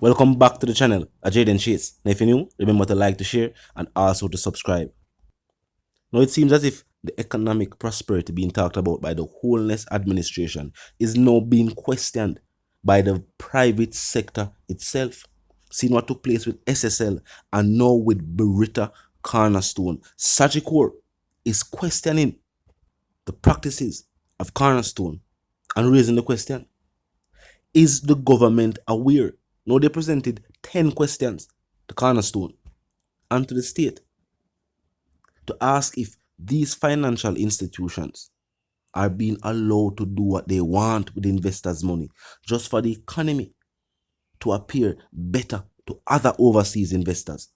Welcome back to the channel, Jaden Chase. Now if you're new, remember to like, to share, and also to subscribe. Now it seems as if the economic prosperity being talked about by the Holness administration is now being questioned by the private sector itself. Seeing what took place with SSL and now with Beretta Cornerstone, Sagicor is questioning the practices of Cornerstone and raising the question, is the government aware? Now they presented 10 questions to Cornerstone and to the state to ask if these financial institutions are being allowed to do what they want with investors' money just for the economy to appear better to other overseas investors.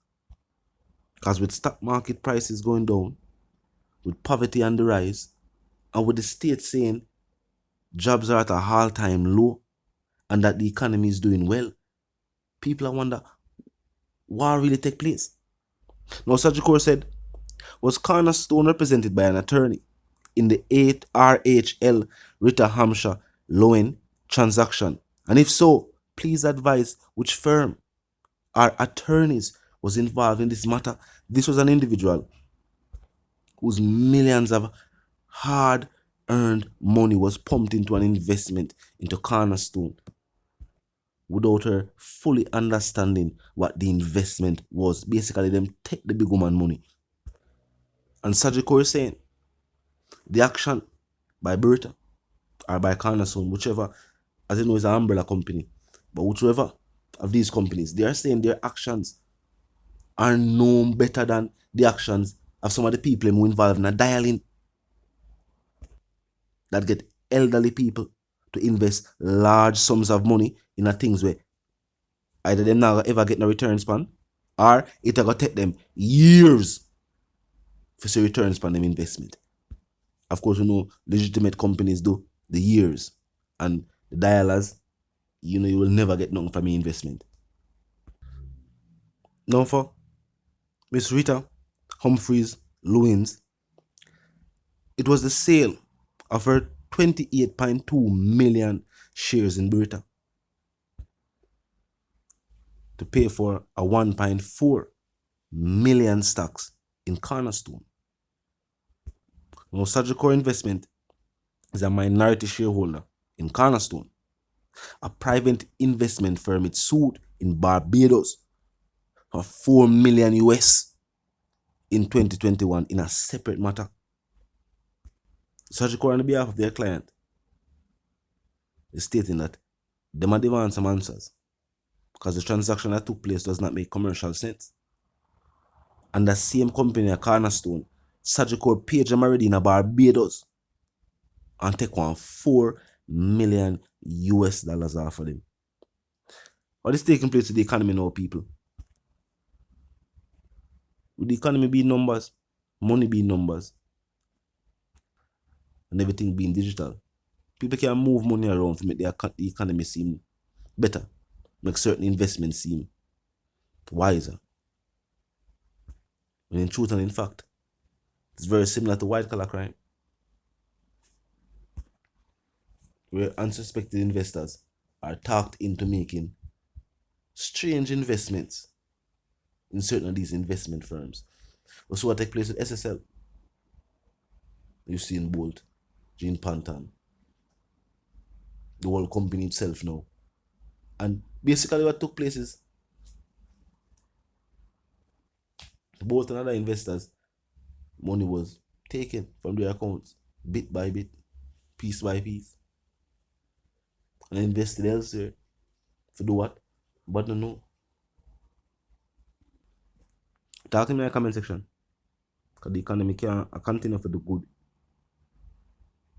Because with stock market prices going down, with poverty on the rise, and with the state saying jobs are at a all-time low and that the economy is doing well, people wonder what really take place. Now, Sagicor said, was Cornerstone represented by an attorney in the 8 RHL Ritter Hampshire Lewin transaction? And if so, please advise which firm or attorneys was involved in this matter. This was an individual whose millions of hard-earned money was pumped into an investment into Cornerstone without her fully understanding what the investment was. Basically, them take the big woman money. And Sagicor is saying the action by Beretta or by Cornerstone, whichever, as you know, is an umbrella company, but whichever of these companies, they are saying their actions are known better than the actions of some of the people who involved in a dialing that get elderly people to invest large sums of money in a things where either them not ever get no return span or it will take them years for the return span them investment. Of course, we know legitimate companies do the years, and the dialers, you know, you will never get nothing from your investment. Now for Miss Rita Humphries Lewin's, it was the sale of her 28.2 million shares in Beretta to pay for a 1.4 million stocks in Cornerstone. Now, Sagicor Investment is a minority shareholder in Cornerstone, a private investment firm. It sued in Barbados for 4 million US in 2021 in a separate matter. Sagicor, on behalf of their client, is stating that they might demand some answers because the transaction that took place does not make commercial sense. And the same company, a Cornerstone, Sagicor paid them already in Barbados and take on 4 million US dollars off of them. What is taking place with the economy now, people? With the economy being numbers, money being numbers, and everything being digital, people can move money around to make the economy seem better, make certain investments seem wiser. And in truth and in fact, it's very similar to white collar crime, where unsuspected investors are talked into making strange investments in certain of these investment firms. Also, what take place with SSL, you see in Bolt, Gene Pantan, the whole company itself now. And basically what took place is Bolt and other investors, money was taken from their accounts bit by bit, piece by piece, and invested elsewhere. To do what? But no, no. Talk to me in the comment section, because the economy can continue for the good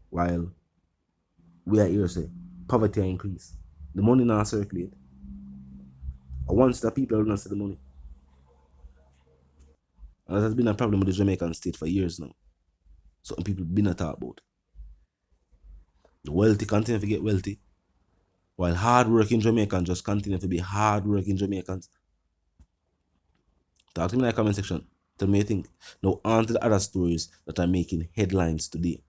while we are here say poverty increase, the money not circulate, and once the people don't see the money. And that has been a problem with the Jamaican state for years now. Something people been a talk about. The wealthy continue to get wealthy, while hard-working Jamaicans just continue to be hard-working Jamaicans. Talk to me in the comment section. Tell me what you think. Now on to the other stories that are making headlines today.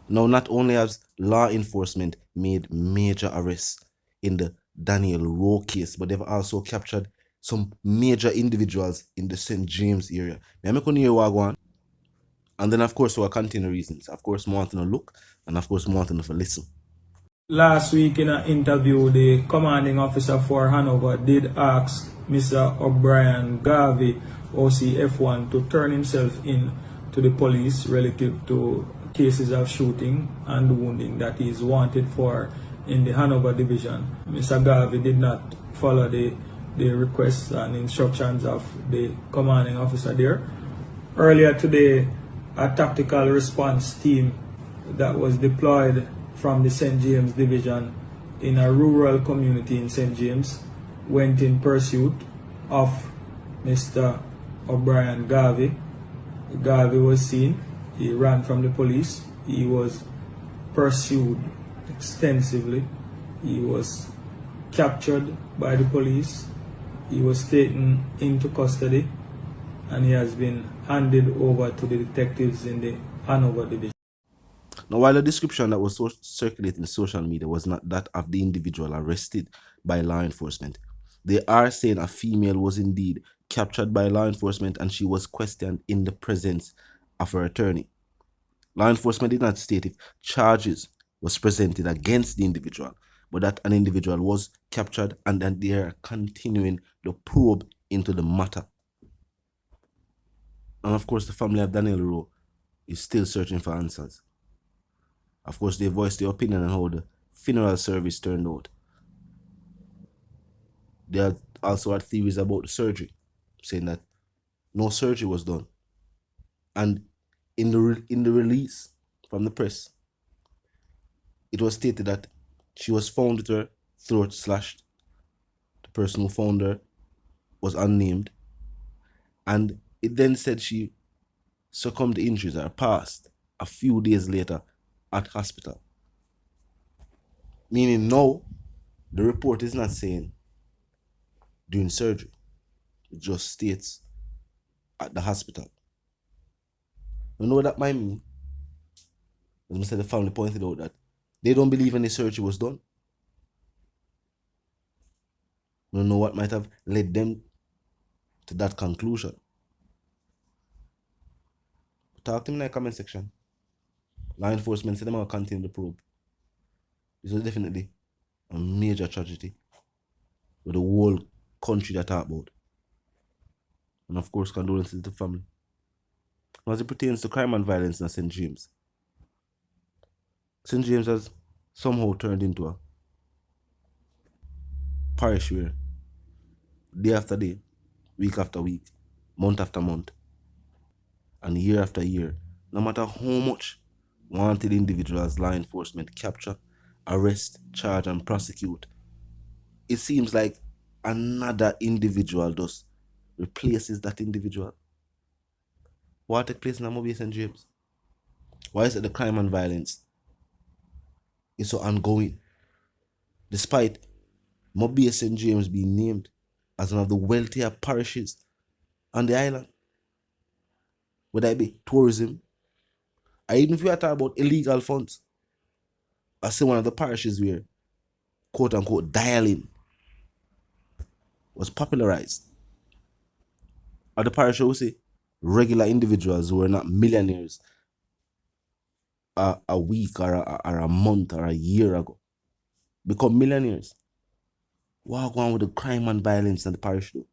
Now, not only has law enforcement made major arrests in the Daniel Rowe case, but they've also captured some major individuals in the St. James area. May I make one hear what go on? And then, of course, we'll continue reasons. Of course, more wanting to look, and of course, more wanting to listen. Last week in an interview, the commanding officer for Hanover did ask Mr. O'Brien Garvey, OCF1, to turn himself in to the police relative to cases of shooting and wounding that he is wanted for in the Hanover division. Mr. Garvey did not follow the requests and instructions of the commanding officer there. Earlier today, a tactical response team that was deployed from the St. James division in a rural community in St. James went in pursuit of Mr. O'Brien Garvey. Garvey was seen. He ran from the police. He was pursued extensively. He was captured by the police. He was taken into custody, and he has been handed over to the detectives in the Hanover division. Now, while the description that was circulating in social media was not that of the individual arrested by law enforcement, they are saying a female was indeed captured by law enforcement and she was questioned in the presence of her attorney. Law enforcement did not state if charges was presented against the individual, but that an individual was captured and that they are continuing the probe into the matter. And of course, the family of Daniel Rowe is still searching for answers. Of course, they voiced their opinion on how the funeral service turned out. They also had theories about the surgery, saying that no surgery was done. And in the release from the press, it was stated that she was found with her throat slashed. The person who found her was unnamed. And it then said she succumbed to injuries or passed a few days later at hospital. Meaning now, the report is not saying during surgery. It just states at the hospital. You know what that might mean? As I said, the family pointed out that they don't believe any surgery was done. You don't know what might have led them to that conclusion. Talk to me in the comment section. Law enforcement said they will continue the probe. This was definitely a major tragedy with the whole country that talk about. And of course, condolences to the family. As it pertains to crime and violence in St. James, St. James has somehow turned into a parish where day after day, week after week, month after month, and year after year, no matter how much wanted individuals law enforcement capture, arrest, charge, and prosecute, it seems like another individual just replaces that individual. What took place in Amobi St. James? Why is it the crime and violence is so ongoing? Despite Mobile St. James being named as one of the wealthier parishes on the island, whether it be tourism, or even if you are talking about illegal funds, I say one of the parishes where quote unquote dialing was popularized. Or the parish who say regular individuals who were not millionaires a week or a month or a year ago become millionaires. What going on with the crime and violence in the parish though?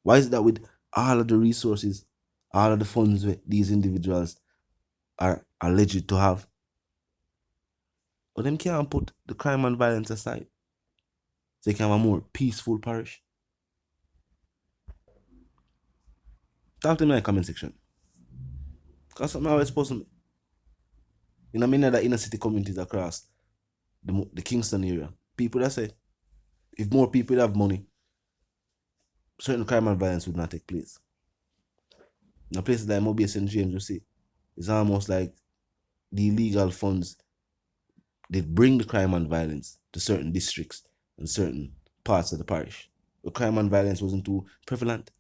Why is it that with all of the resources, all of the funds that these individuals are alleged to have, but them can't put the crime and violence aside so they can have a more peaceful parish? Talk to me in the comment section. Because something always supposed to, in many other inner city communities across the Kingston area, people that say if more people have money, certain crime and violence would not take place. In places like Mobile St. James, you see, it's almost like the illegal funds they bring the crime and violence to certain districts and certain parts of the parish. The crime and violence wasn't too prevalent.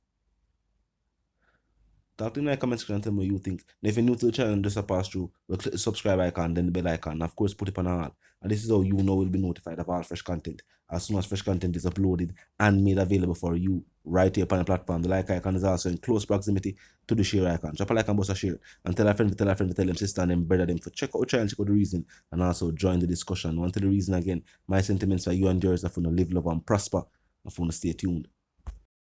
Talk to me in the comment section and tell me what you think. And if you're new to the channel, just a pass through, click the subscribe icon, then the bell icon. And of course, put it on all. And this is how you know will be notified of all fresh content. As soon as fresh content is uploaded and made available for you right here upon the platform. The like icon is also in close proximity to the share icon. Drop a like and bust a share. And tell a friend, tell them sister and them brother them for check out the channel, check out the reason, and also join the discussion. Want to the reason again, my sentiments are you and yours are for to live, love, and prosper. And for to stay tuned.